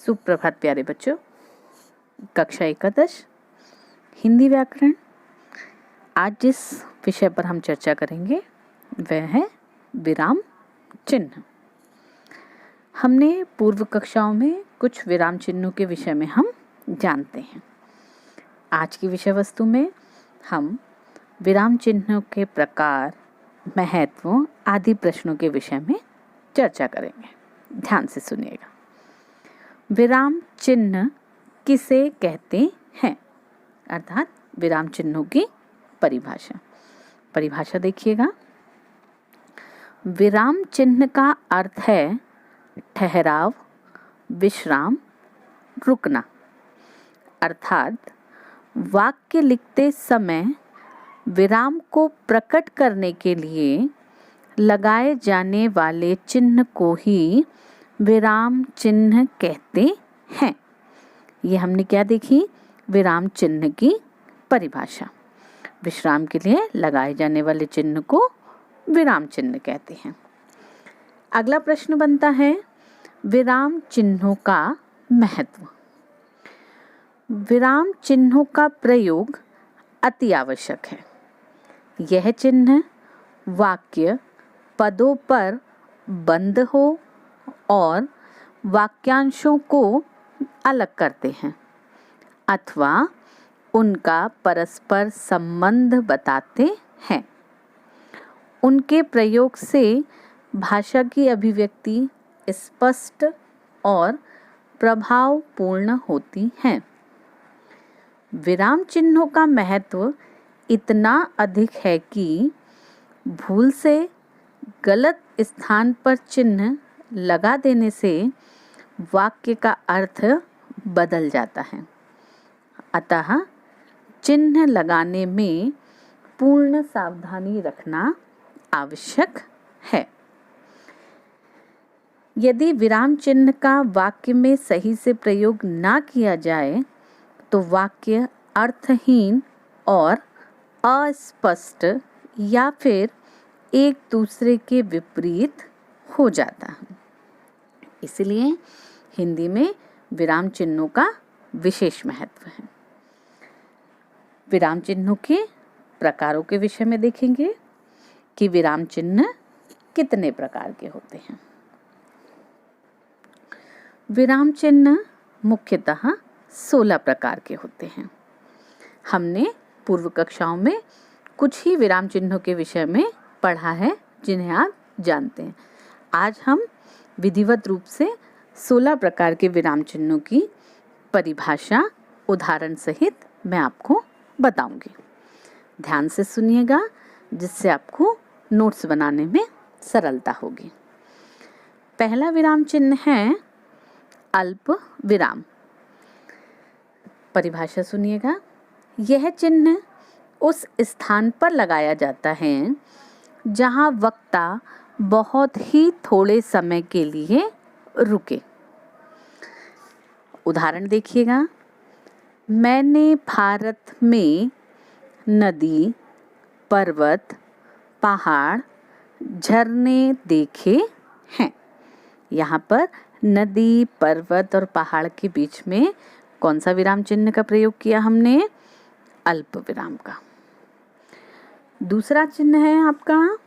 सुप्रभात प्यारे बच्चों। कक्षा एकादश हिंदी व्याकरण। आज जिस विषय पर हम चर्चा करेंगे वह है विराम चिन्ह। हमने पूर्व कक्षाओं में कुछ विराम चिन्हों के विषय में हम जानते हैं। आज की विषय वस्तु में हम विराम चिन्हों के प्रकार, महत्व आदि प्रश्नों के विषय में चर्चा करेंगे। ध्यान से सुनिएगा। विराम चिन्ह किसे कहते हैं, अर्थात विराम चिन्हों की परिभाषा देखिएगा। विराम चिन्ह का अर्थ है ठहराव, विश्राम, रुकना। अर्थात वाक्य लिखते समय विराम को प्रकट करने के लिए लगाए जाने वाले चिन्ह को ही विराम चिन्ह कहते हैं। ये हमने क्या देखी? विराम चिन्ह की परिभाषा। विश्राम के लिए लगाए जाने वाले चिन्ह को विराम चिन्ह कहते हैं। अगला प्रश्न बनता है विराम चिन्हों का महत्व। विराम चिन्हों का प्रयोग अति आवश्यक है। यह चिन्ह वाक्य पदों पर बंद हो और वाक्यांशों को अलग करते हैं अथवा उनका परस्पर संबंध बताते हैं। उनके प्रयोग से भाषा की अभिव्यक्ति स्पष्ट और प्रभावपूर्ण होती है। विराम चिन्हों का महत्व इतना अधिक है कि भूल से गलत स्थान पर चिन्ह लगा देने से वाक्य का अर्थ बदल जाता है। अतः चिन्ह लगाने में पूर्ण सावधानी रखना आवश्यक है। यदि विराम चिन्ह का वाक्य में सही से प्रयोग ना किया जाए तो वाक्य अर्थहीन और अस्पष्ट या फिर एक दूसरे के विपरीत हो जाता है। इसलिए हिंदी में विराम चिन्हों का विशेष महत्व है। विराम चिन्हों के प्रकारों के विषय में देखेंगे कि विराम चिन्ह कितने प्रकार के होते हैं। विराम चिन्ह मुख्यतः 16 प्रकार के होते हैं। हमने पूर्व कक्षाओं में कुछ ही विराम चिन्हों के विषय में पढ़ा है जिन्हें आप जानते हैं। आज हम विधिवत रूप से 16 प्रकार के विराम चिन्हों की परिभाषा उदाहरण सहित मैं आपको बताऊंगी। ध्यान से सुनिएगा जिससे आपको नोट्स बनाने में सरलता होगी। पहला विराम चिन्ह है अल्प विराम। परिभाषा सुनिएगा। यह चिन्ह उस स्थान पर लगाया जाता है जहां वक्ता बहुत ही थोड़े समय के लिए रुके। उदाहरण देखिएगा। मैंने भारत में नदी, पर्वत, पहाड़, झरने देखे हैं। यहाँ पर नदी, पर्वत और पहाड़ के बीच में कौन सा विराम चिन्ह का प्रयोग किया हमने? अल्प विराम का। दूसरा चिन्ह है आपका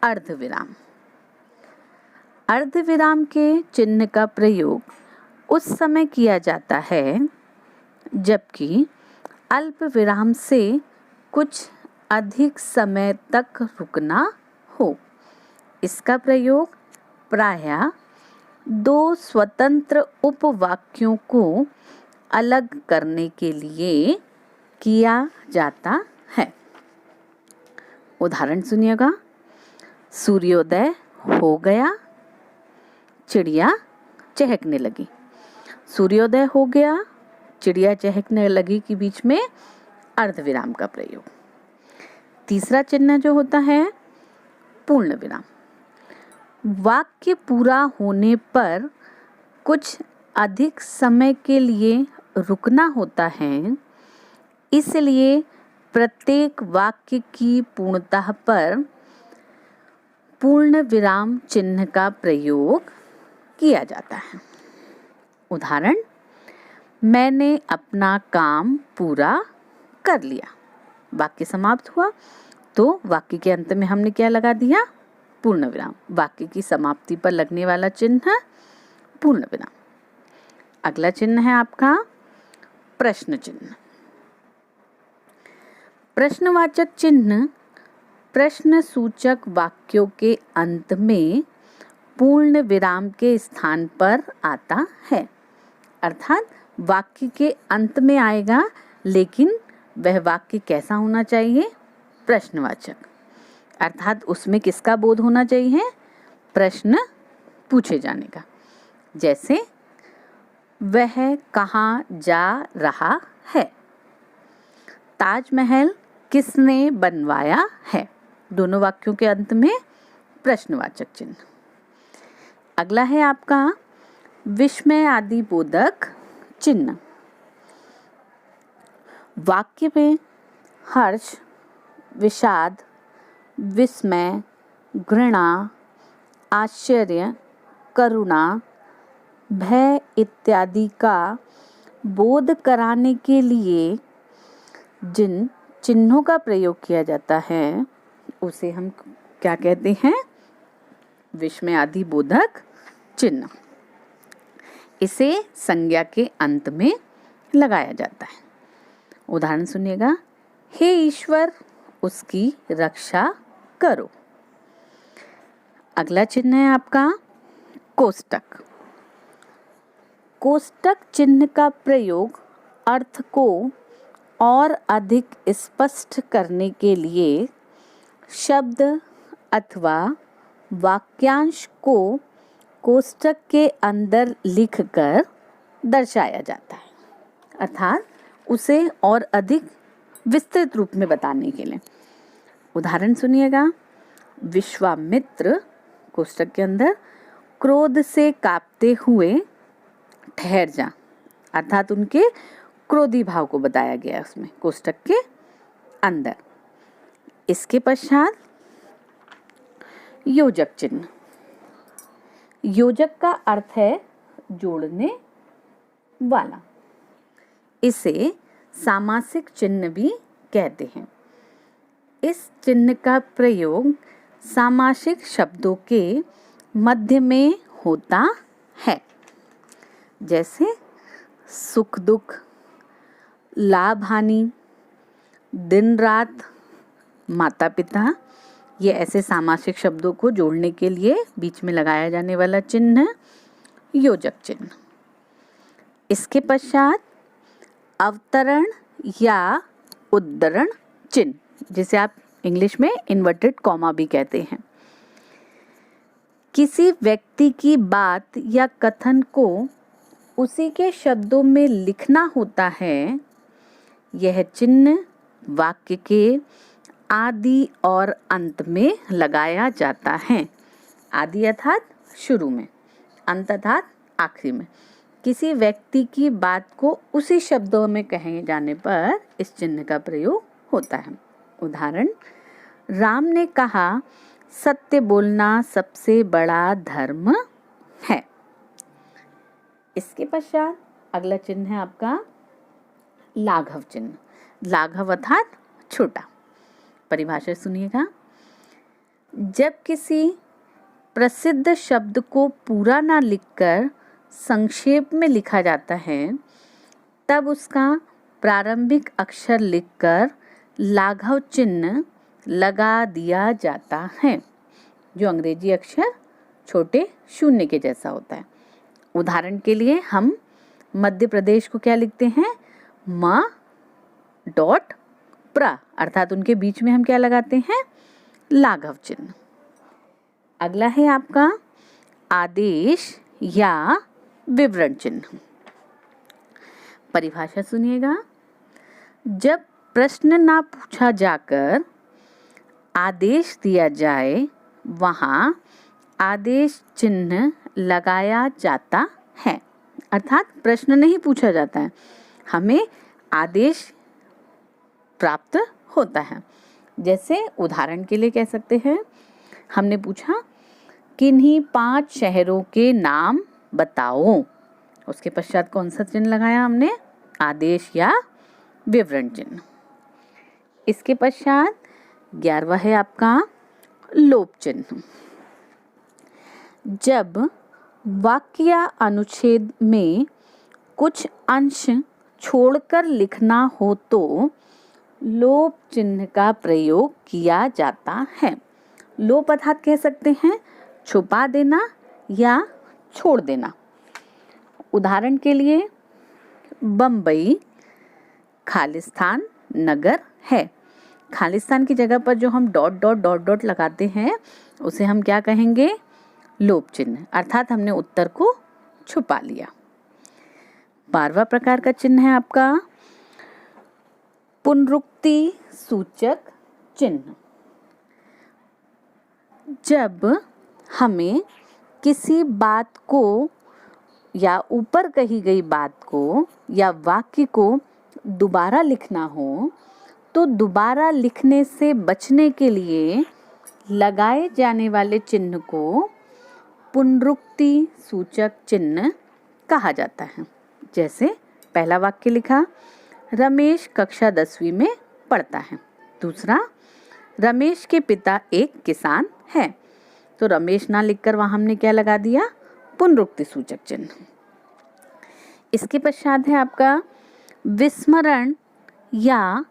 अर्ध विराम। अर्ध विराम के चिन्ह का प्रयोग उस समय किया जाता है जबकि अल्प विराम से कुछ अधिक समय तक रुकना हो। इसका प्रयोग प्रायः दो स्वतंत्र उपवाक्यों को अलग करने के लिए किया जाता है। उदाहरण सुनिएगा। सूर्योदय हो गया, चिड़िया चहकने लगी। सूर्योदय हो गया, चिड़िया चहकने लगी के बीच में अर्धविराम का प्रयोग। तीसरा चिन्ह जो होता है पूर्ण विराम। वाक्य पूरा होने पर कुछ अधिक समय के लिए रुकना होता है, इसलिए प्रत्येक वाक्य की पूर्णता पर पूर्ण विराम चिन्ह का प्रयोग किया जाता है। उदाहरण, मैंने अपना काम पूरा कर लिया। वाक्य समाप्त हुआ, तो वाक्य के अंत में हमने क्या लगा दिया? पूर्ण विराम। वाक्य की समाप्ति पर लगने वाला चिन्ह पूर्ण विराम। अगला चिन्ह है आपका प्रश्न चिन्ह। प्रश्नवाचक चिन्ह प्रश्न सूचक वाक्यों के अंत में पूर्ण विराम के स्थान पर आता है। अर्थात वाक्य के अंत में आएगा, लेकिन वह वाक्य कैसा होना चाहिए? प्रश्नवाचक। अर्थात उसमें किसका बोध होना चाहिए? प्रश्न पूछे जाने का। जैसे, वह कहाँ जा रहा है? ताजमहल किसने बनवाया है? दोनों वाक्यों के अंत में प्रश्नवाचक चिन्ह। अगला है आपका विस्मय आदि बोधक चिन्ह। वाक्य में हर्ष, विषाद, विस्मय, घृणा, आश्चर्य, करुणा, भय इत्यादि का बोध कराने के लिए जिन चिन्हों का प्रयोग किया जाता है उसे हम क्या कहते हैं? विस्मय आदि बोधक चिन्ह। इसे संज्ञा के अंत में लगाया जाता है। उदाहरण सुनिएगा, हे ईश्वर उसकी रक्षा करो। अगला चिन्ह है आपका कोष्टक। कोष्टक चिन्ह का प्रयोग अर्थ को और अधिक स्पष्ट करने के लिए शब्द अथवा वाक्यांश को कोष्टक के अंदर लिखकर दर्शाया जाता है। अर्थात उसे और अधिक विस्तृत रूप में बताने के लिए। उदाहरण सुनिएगा, विश्वामित्र कोष्टक के अंदर क्रोध से कांपते हुए ठहर जा। अर्थात उनके क्रोधी भाव को बताया गया है उसमें कोष्टक के अंदर। इसके पश्चात योजक चिन्ह। योजक का अर्थ है जोड़ने वाला। इसे सामासिक चिन्ह भी कहते हैं। इस चिन्ह का प्रयोग सामासिक शब्दों के मध्य में होता है। जैसे सुख दुख, लाभ हानि, दिन रात, माता पिता, ये ऐसे सामासिक शब्दों को जोड़ने के लिए बीच में लगाया जाने वाला चिन्ह योजक चिन्ह। इसके पश्चात अवतरण या उद्धरण चिन्ह, जिसे आप इंग्लिश में इन्वर्टेड कॉमा भी कहते हैं। किसी व्यक्ति की बात या कथन को उसी के शब्दों में लिखना होता है। यह चिन्ह वाक्य के आदि और अंत में लगाया जाता है। आदि अर्थात शुरू में, अंत अर्थात आखिरी में। किसी व्यक्ति की बात को उसी शब्दों में कहे जाने पर इस चिन्ह का प्रयोग होता है। उदाहरण, राम ने कहा, सत्य बोलना सबसे बड़ा धर्म है। इसके पश्चात अगला चिन्ह है आपका लाघव चिन्ह। लाघव अर्थात छोटा। परिभाषा सुनिएगा, जब किसी प्रसिद्ध शब्द को पूरा ना लिखकर संक्षेप में लिखा जाता है, तब उसका प्रारंभिक अक्षर लिखकर लाघव चिन्ह लगा दिया जाता है, जो अंग्रेजी अक्षर छोटे शून्य के जैसा होता है। उदाहरण के लिए हम मध्य प्रदेश को क्या लिखते हैं? म डॉट प्र, अर्थात उनके बीच में हम क्या लगाते हैं? लाघव चिन्ह। अगला है आपका आदेश या विवरण चिन्ह। परिभाषा सुनिएगा, जब प्रश्न ना पूछा जाकर आदेश दिया जाए, वहाँ आदेश चिन्ह लगाया जाता है। अर्थात प्रश्न नहीं पूछा जाता है, हमें आदेश प्राप्त होता है। जैसे उदाहरण के लिए कह सकते हैं, हमने पूछा किन्हीं 5 शहरों के नाम बताओ। उसके पश्चात कौन सा चिन्ह लगाया हमने? आदेश या विवरण चिन्ह। इसके पश्चात 11वां है आपका लोप चिन्ह। जब वाक्य या अनुच्छेद में कुछ अंश छोड़कर लिखना हो तो लोप चिन्ह का प्रयोग किया जाता है। लोप अर्थात कह सकते हैं छुपा देना या छोड़ देना। उदाहरण के लिए बम्बई खालिस्तान नगर है। खालिस्तान की जगह पर जो हम डॉट डॉट डॉट डॉट लगाते हैं उसे हम क्या कहेंगे? लोप चिन्ह, अर्थात हमने उत्तर को छुपा लिया। 12वां प्रकार का चिन्ह है आपका पुनरुक्ति सूचक चिन्ह। जब हमें किसी बात को या ऊपर कही गई बात को या वाक्य को दोबारा लिखना हो तो दोबारा लिखने से बचने के लिए लगाए जाने वाले चिन्ह को पुनरुक्ति सूचक चिन्ह कहा जाता है। जैसे पहला वाक्य लिखा, रमेश कक्षा 10वीं में पढ़ता है। दूसरा, रमेश के पिता एक किसान है। तो रमेश ना लिखकर वहां हमने क्या लगा दिया? पुनरुक्ति सूचक चिन्ह। इसके पश्चात है आपका विस्मरण या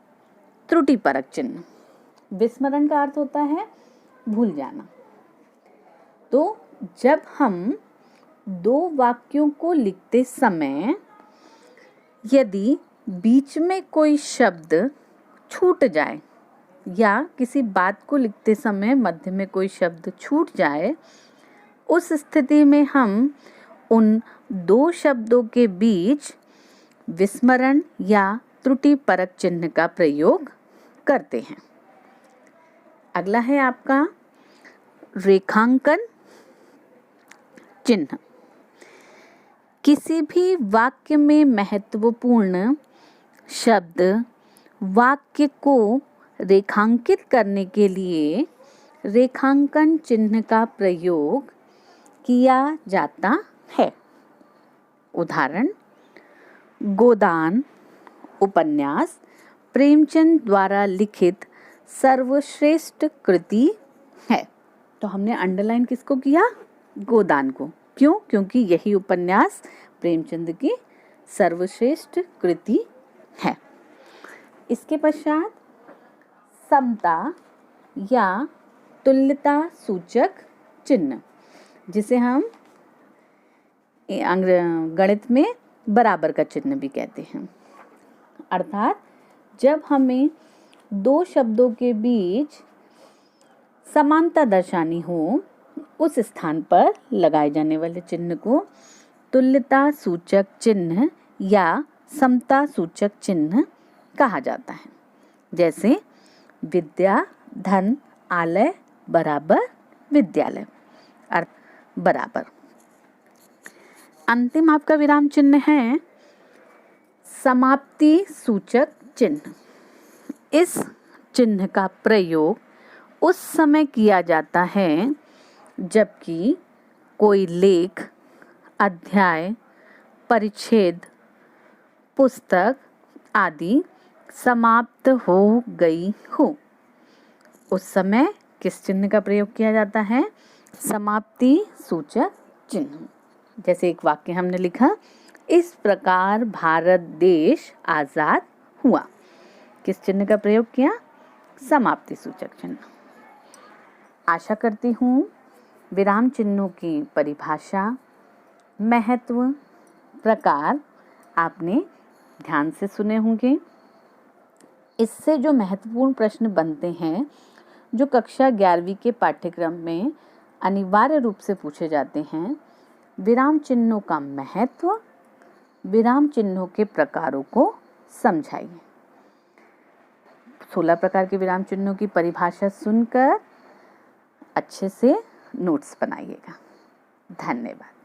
त्रुटि परक चिन्ह। विस्मरण का अर्थ होता है भूल जाना। तो जब हम दो वाक्यों को लिखते समय यदि बीच में कोई शब्द छूट जाए या किसी बात को लिखते समय मध्य में कोई शब्द छूट जाए, उस स्थिति में हम उन दो शब्दों के बीच विस्मरण या त्रुटि परक चिन्ह का प्रयोग करते हैं। अगला है आपका रेखांकन चिन्ह। किसी भी वाक्य में महत्वपूर्ण शब्द वाक्य को रेखांकित करने के लिए रेखांकन चिन्ह का प्रयोग किया जाता है। उदाहरण, गोदान उपन्यास प्रेमचंद द्वारा लिखित सर्वश्रेष्ठ कृति है। तो हमने अंडरलाइन किसको किया? गोदान को। क्यों? क्योंकि यही उपन्यास प्रेमचंद की सर्वश्रेष्ठ कृति है। इसके पश्चात समता या तुल्यता सूचक चिन्ह, जिसे हम गणित में बराबर का चिन्ह भी कहते हैं। अर्थात जब हमें दो शब्दों के बीच समानता दर्शानी हो, उस स्थान पर लगाए जाने वाले चिन्ह को तुल्यता सूचक चिन्ह या समता सूचक चिन्ह कहा जाता है। जैसे विद्या धन आलय बराबर विद्यालय, अर्थ बराबर। अंतिम आपका विराम चिन्ह है समाप्ति सूचक चिन्ह। इस चिन्ह का प्रयोग उस समय किया जाता है जबकि कोई लेख, अध्याय, परिच्छेद, पुस्तक आदि समाप्त हो गई हो। उस समय किस चिन्ह का प्रयोग किया जाता है? समाप्ति सूचक चिन्ह। जैसे एक वाक्य हमने लिखा, इस प्रकार भारत देश आजाद हुआ। किस चिन्ह का प्रयोग किया? समाप्ति सूचक चिन्ह। आशा करती हूँ विराम चिन्हों की परिभाषा, महत्व, प्रकार आपने ध्यान से सुने होंगे। इससे जो महत्वपूर्ण प्रश्न बनते हैं, जो कक्षा 11वीं के पाठ्यक्रम में अनिवार्य रूप से पूछे जाते हैं, विराम चिन्हों का महत्व, विराम चिन्हों के प्रकारों को समझाइए। 16 प्रकार के विराम चिन्हों की परिभाषा सुनकर अच्छे से नोट्स बनाइएगा। धन्यवाद।